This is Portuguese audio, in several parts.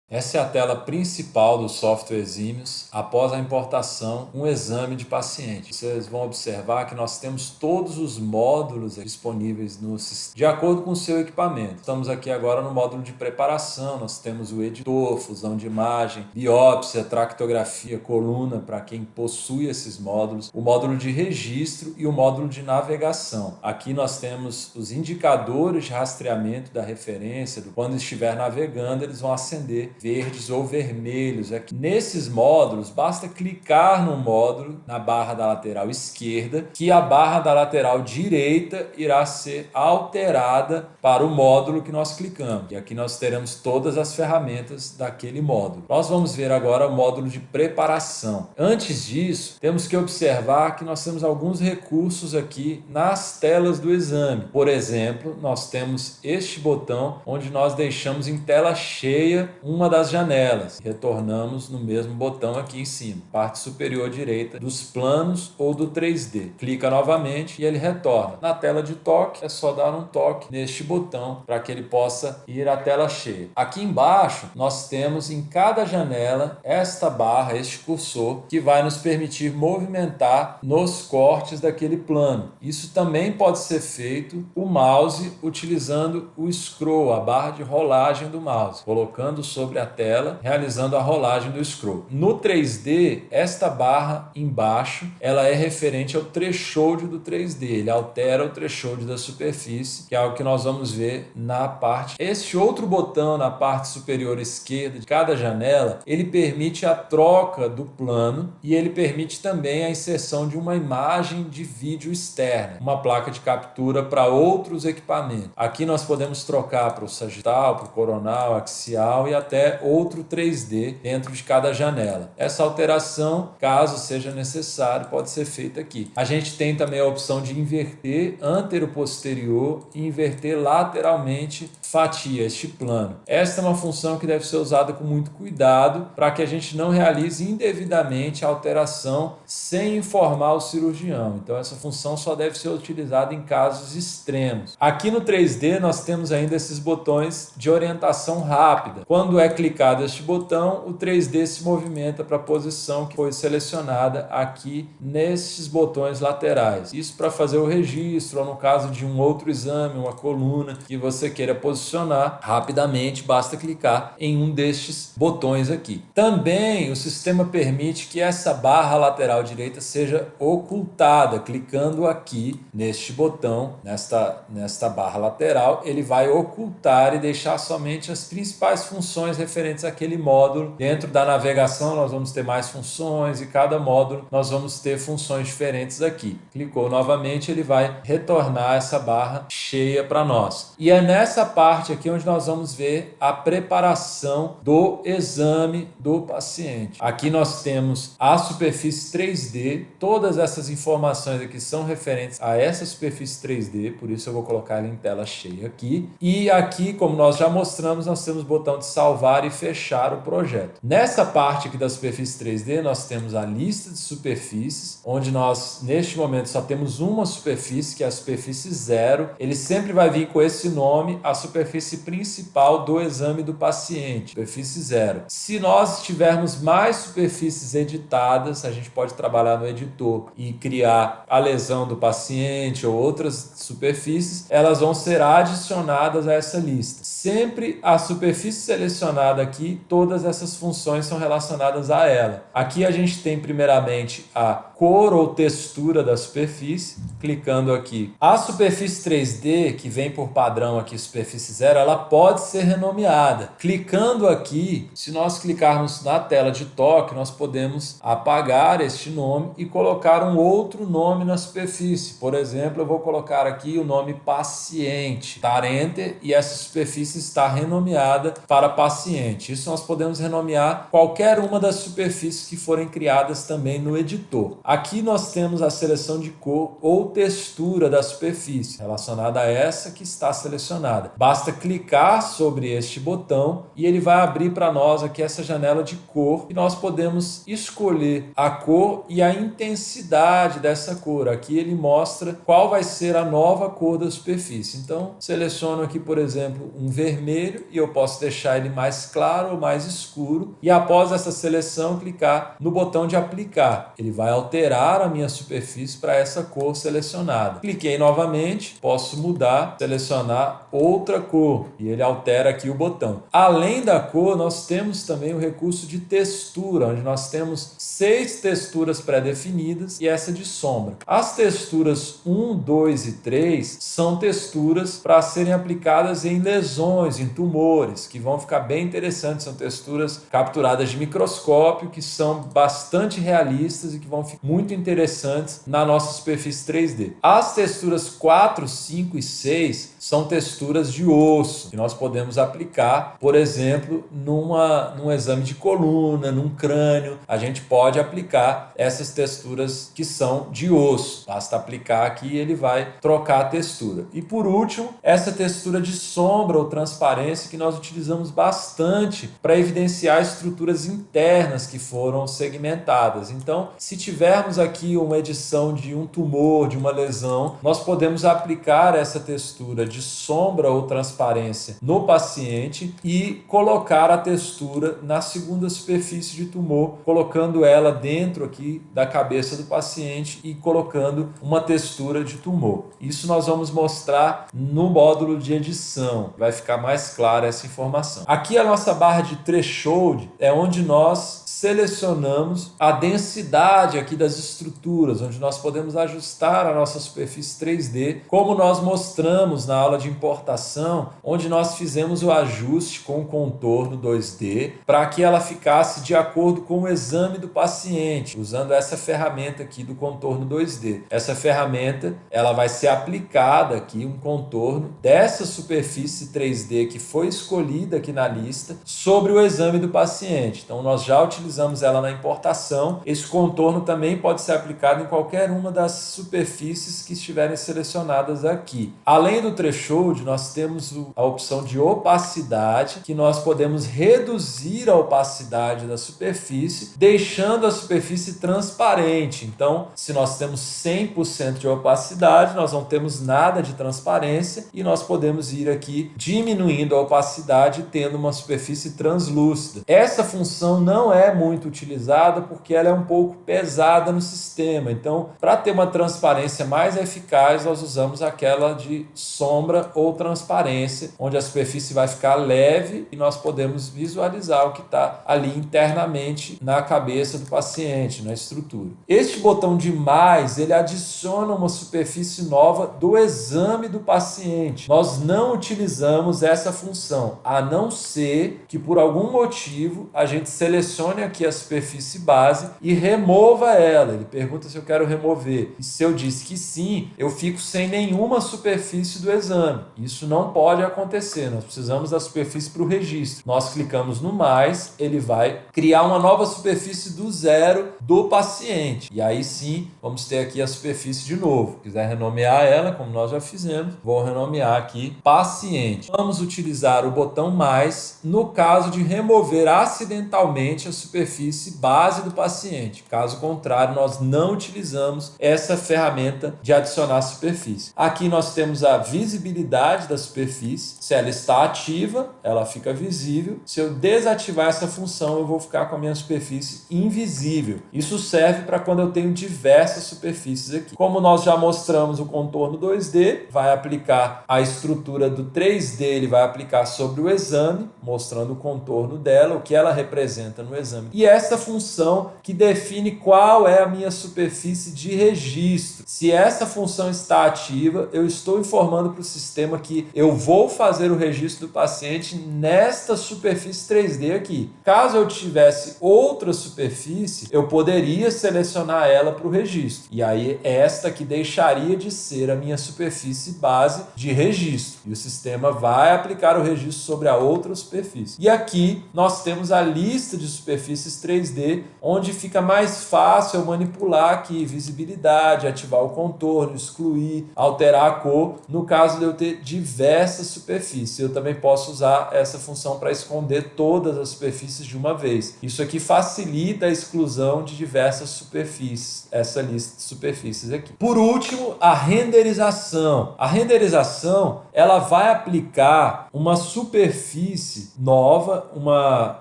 Essa é a tela principal do software Eximius após a importação, um exame de paciente. Vocês vão observar que nós temos todos os módulos disponíveis no sistema de acordo com o seu equipamento. Estamos aqui agora no módulo de preparação, nós temos o editor, fusão de imagem, biópsia, tractografia, coluna para quem possui esses módulos, o módulo de registro e o módulo de navegação. Aqui nós temos os indicadores de rastreamento da referência, quando estiver navegando eles vão acender verdes ou vermelhos. Aqui nesses módulos basta clicar no módulo na barra da lateral esquerda que a barra da lateral direita irá ser alterada para o módulo que nós clicamos, e aqui nós teremos todas as ferramentas daquele módulo. Nós vamos ver agora o módulo de preparação. Antes disso, temos que observar que nós temos alguns recursos aqui nas telas do exame. Por exemplo, nós temos este botão onde nós deixamos em tela cheia uma das janelas. Retornamos no mesmo botão aqui em cima, parte superior direita dos planos ou do 3D. Clica novamente e ele retorna. Na tela de toque é só dar um toque neste botão para que ele possa ir à tela cheia. Aqui embaixo nós temos em cada janela esta barra, este cursor, que vai nos permitir movimentar nos cortes daquele plano. Isso também pode ser feito o mouse utilizando o scroll, a barra de rolagem do mouse, colocando sobre a tela, realizando a rolagem do scroll. No 3D, esta barra embaixo, ela é referente ao threshold do 3D, ele altera o threshold da superfície, que é algo que nós vamos ver na parte. Este outro botão na parte superior esquerda de cada janela, ele permite a troca do plano e ele permite também a inserção de uma imagem de vídeo externa, uma placa de captura para outros equipamentos. Aqui nós podemos trocar para o sagital, para o coronal, axial e até outro 3D dentro de cada janela. Essa alteração, caso seja necessário, pode ser feita aqui. A gente tem também a opção de inverter antero-posterior e inverter lateralmente fatia, este plano. Esta é uma função que deve ser usada com muito cuidado para que a gente não realize indevidamente a alteração sem informar o cirurgião. Então essa função só deve ser utilizada em casos extremos. Aqui no 3D nós temos ainda esses botões de orientação rápida. Quando é clicado este botão, o 3D se movimenta para a posição que foi selecionada aqui nesses botões laterais. Isso para fazer o registro, ou no caso de um outro exame, uma coluna que você queira posicionar rapidamente, basta clicar em um destes botões aqui. Também o sistema permite que essa barra lateral direita seja ocultada. Clicando aqui neste botão, nesta barra lateral, ele vai ocultar e deixar somente as principais funções referentes àquele módulo. Dentro da navegação nós vamos ter mais funções e cada módulo nós vamos ter funções diferentes aqui. Clicou novamente, ele vai retornar essa barra cheia para nós. E é nessa parte aqui onde nós vamos ver a preparação do exame do paciente. Aqui nós temos a superfície 3D, todas essas informações aqui são referentes a essa superfície 3D, por isso eu vou colocar ela em tela cheia aqui. E aqui, como nós já mostramos, nós temos o botão de salvar e fechar o projeto. Nessa parte aqui da superfície 3D, nós temos a lista de superfícies, onde nós, neste momento, só temos uma superfície, que é a superfície 0. Ele sempre vai vir com esse nome, a superfície principal do exame do paciente, superfície 0. Se nós tivermos mais superfícies editadas, a gente pode trabalhar no editor e criar a lesão do paciente ou outras superfícies, elas vão ser adicionadas a essa lista. Sempre a superfície selecionada aqui, todas essas funções são relacionadas a ela. Aqui a gente tem primeiramente a cor ou textura da superfície, clicando aqui. A superfície 3D, que vem por padrão aqui, superfície 0, ela pode ser renomeada. Clicando aqui, se nós clicarmos na tela de toque, nós podemos apagar este nome e colocar um outro nome na superfície. Por exemplo, eu vou colocar aqui o nome paciente, dar Enter e essa superfície está renomeada para paciente. Isso nós podemos renomear qualquer uma das superfícies que forem criadas também no editor. aqui nós temos a seleção de cor ou textura da superfície, relacionada a essa que está selecionada. Basta clicar sobre este botão e ele vai abrir para nós aqui essa janela de cor e nós podemos escolher a cor e a intensidade dessa cor. Aqui ele mostra qual vai ser a nova cor da superfície. Então, seleciono aqui, por exemplo, um vermelho e eu posso deixar ele mais claro ou mais escuro. E após essa seleção, clicar no botão de aplicar. Ele vai alterar a minha superfície para essa cor selecionada. Cliquei novamente, posso mudar, selecionar outra cor e ele altera aqui o botão. Além da cor, nós temos também o recurso de textura, onde nós temos 6 texturas pré-definidas e essa de sombra. As texturas 1, 2 e 3 são texturas para serem aplicadas em lesões, em tumores, que vão ficar bem interessantes. São texturas capturadas de microscópio, que são bastante realistas e que vão ficar muito interessantes na nossa superfície 3D. As texturas 4, 5 e 6 são texturas de osso, que nós podemos aplicar, por exemplo, num exame de coluna, num crânio. A gente pode aplicar essas texturas que são de osso. Basta aplicar aqui e ele vai trocar a textura. E por último, essa textura de sombra ou transparência que nós utilizamos bastante para evidenciar estruturas internas que foram segmentadas. Então, se tivermos aqui uma edição de um tumor, de uma lesão, nós podemos aplicar essa textura de sombra ou transparência no paciente e colocar a textura na segunda superfície de tumor, colocando ela dentro aqui da cabeça do paciente e colocando uma textura de tumor. Isso nós vamos mostrar no módulo de edição, vai ficar mais clara essa informação. Aqui a nossa barra de threshold é onde nós selecionamos a densidade aqui das estruturas, onde nós podemos ajustar a nossa superfície 3D, como nós mostramos na aula de importação, onde nós fizemos o ajuste com o contorno 2D para que ela ficasse de acordo com o exame do paciente, usando essa ferramenta aqui do contorno 2D. Essa ferramenta, ela vai ser aplicada aqui, um contorno dessa superfície 3D que foi escolhida aqui na lista, sobre o exame do paciente. Então, nós já utilizamos ela na importação. Esse contorno também pode ser aplicado em qualquer uma das superfícies que estiverem selecionadas aqui. Além do threshold, nós temos a opção de opacidade, que nós podemos reduzir a opacidade da superfície, deixando a superfície transparente. Então, se nós temos 100% de opacidade, nós não temos nada de transparência e nós podemos ir aqui diminuindo a opacidade, tendo uma superfície translúcida. Essa função não é muito utilizada porque ela é um pouco pesada no sistema. Então, para ter uma transparência mais eficaz, nós usamos aquela de sombra ou transparência, onde a superfície vai ficar leve e nós podemos visualizar o que está ali internamente na cabeça do paciente, na estrutura. Este botão de mais, ele adiciona uma superfície nova do exame do paciente. Nós não utilizamos essa função, a não ser que por algum motivo a gente selecione aqui a superfície base e remova ela. Ele pergunta se eu quero remover. E se eu disse que sim, eu fico sem nenhuma superfície do exame. Isso não pode acontecer. Nós precisamos da superfície para o registro. Nós clicamos no mais, ele vai criar uma nova superfície do zero do paciente. E aí sim, vamos ter aqui a superfície de novo. Se quiser renomear ela, como nós já fizemos, vou renomear aqui paciente. Vamos utilizar o botão mais no caso de remover acidentalmente a superfície base do paciente. Caso contrário, nós não utilizamos essa ferramenta de adicionar superfície. Aqui nós temos a visibilidade da superfície. Se ela está ativa, ela fica visível. Se eu desativar essa função, eu vou ficar com a minha superfície invisível. Isso serve para quando eu tenho diversas superfícies aqui. Como nós já mostramos o contorno 2D, vai aplicar a estrutura do 3D, ele vai aplicar sobre o exame, mostrando o contorno dela, o que ela representa no exame. E essa função que define qual é a minha superfície de registro. Se essa função está ativa, eu estou informando para o sistema que eu vou fazer o registro do paciente nesta superfície 3D aqui. Caso eu tivesse outra superfície, eu poderia selecionar ela para o registro. E aí esta que deixaria de ser a minha superfície base de registro. E o sistema vai aplicar o registro sobre a outra superfície. E aqui nós temos a lista de superfícies 3D, onde fica mais fácil fácil eu manipular aqui visibilidade, ativar o contorno, excluir, alterar a cor, no caso de eu ter diversas superfícies. Eu também posso usar essa função para esconder todas as superfícies de uma vez. Isso aqui facilita a exclusão de diversas superfícies, essa lista de superfícies aqui. Por último, a renderização. A renderização, ela vai aplicar uma superfície nova, uma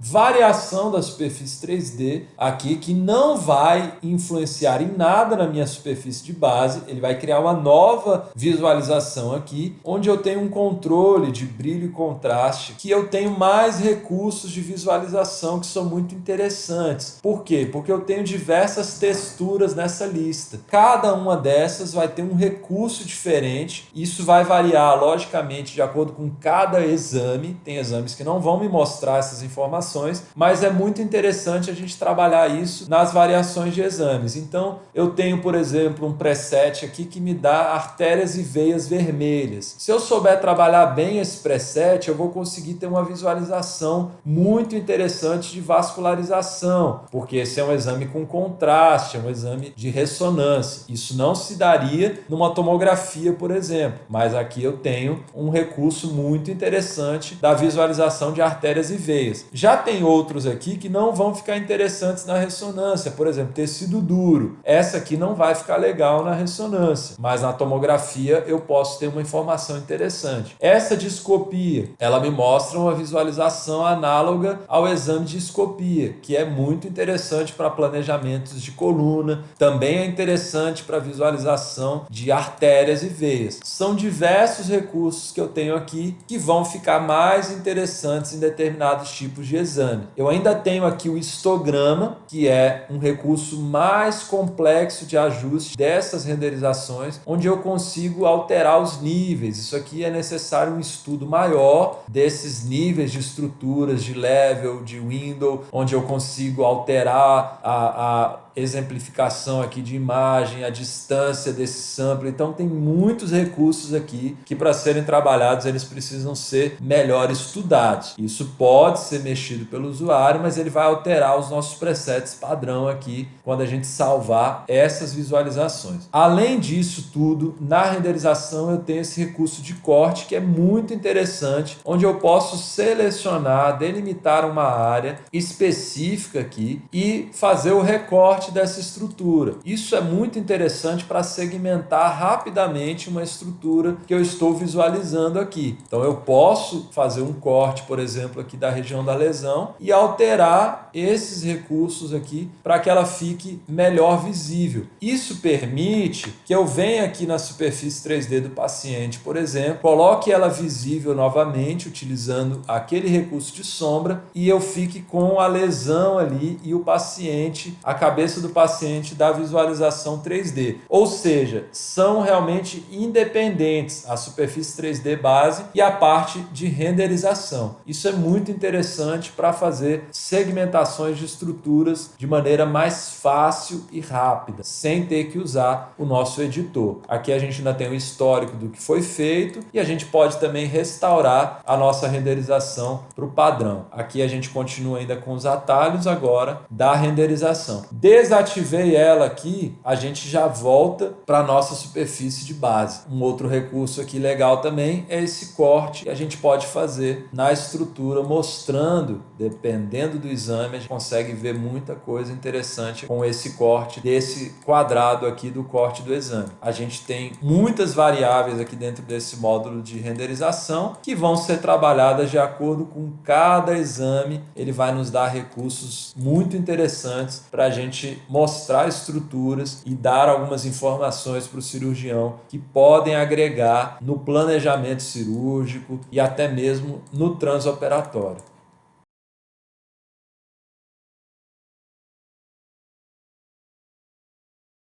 variação da superfície 3D aqui, que não vai influenciar em nada na minha superfície de base. Ele vai criar uma nova visualização aqui, onde eu tenho um controle de brilho e contraste, que eu tenho mais recursos de visualização que são muito interessantes. Por quê? Porque eu tenho diversas texturas nessa lista. Cada uma dessas vai ter um recurso diferente. Isso vai variar, logicamente, de acordo com cada exame. Tem exames que não vão me mostrar essas informações, mas é muito interessante a gente trabalhar isso nas variações de exames. Então, eu tenho, por exemplo, um preset aqui que me dá artérias e veias vermelhas. Se eu souber trabalhar bem esse preset, eu vou conseguir ter uma visualização muito interessante de vascularização, porque esse é um exame com contraste, é um exame de ressonância. Isso não se daria numa tomografia, por exemplo, mas aqui eu tenho um recurso muito interessante da visualização de artérias e veias. Já tem outros aqui que não vão ficar interessantes na ressonância, por exemplo, tecido duro. Essa aqui não vai ficar legal na ressonância, mas na tomografia eu posso ter uma informação interessante. Essa discopia, ela me mostra uma visualização análoga ao exame de escopia, que é muito interessante para planejamentos de coluna, também é interessante para visualização de artérias e veias. São diversos recursos que eu tenho aqui que vão ficar mais interessantes em determinados tipos de exame. Eu ainda tenho aqui o histograma, que é um recurso mais complexo de ajuste dessas renderizações, onde eu consigo alterar os níveis. Isso aqui é necessário um estudo maior desses níveis de estruturas, de level, de window, onde eu consigo alterar a exemplificação aqui de imagem, a distância desse sample. Então tem muitos recursos aqui que, para serem trabalhados, eles precisam ser melhor estudados. Isso pode ser mexido pelo usuário, mas ele vai alterar os nossos presets padrão aqui quando a gente salvar essas visualizações. Além disso tudo, na renderização eu tenho esse recurso de corte que é muito interessante, onde eu posso selecionar, delimitar uma área específica aqui e fazer o recorte dessa estrutura. Isso é muito interessante para segmentar rapidamente uma estrutura que eu estou visualizando aqui. Então eu posso fazer um corte, por exemplo, aqui da região da lesão e alterar esses recursos aqui para que ela fique melhor visível. Isso permite que eu venha aqui na superfície 3D do paciente, por exemplo, coloque ela visível novamente utilizando aquele recurso de sombra e eu fique com a lesão ali e o paciente, a cabeça do paciente da visualização 3D. Ou seja, são realmente independentes a superfície 3D base e a parte de renderização. Isso é muito interessante para fazer segmentações de estruturas de maneira mais fácil e rápida, sem ter que usar o nosso editor. Aqui a gente ainda tem o histórico do que foi feito e a gente pode também restaurar a nossa renderização para o padrão. Aqui a gente continua ainda com os atalhos agora da renderização. Desativei ela aqui, a gente já volta para a nossa superfície de base. Um outro recurso aqui legal também é esse corte que a gente pode fazer na estrutura, mostrando, dependendo do exame, a gente consegue ver muita coisa interessante com esse corte desse quadrado aqui do corte do exame. A gente tem muitas variáveis aqui dentro desse módulo de renderização que vão ser trabalhadas de acordo com cada exame. Ele vai nos dar recursos muito interessantes para a gente mostrar estruturas e dar algumas informações para o cirurgião que podem agregar no planejamento cirúrgico e até mesmo no transoperatório.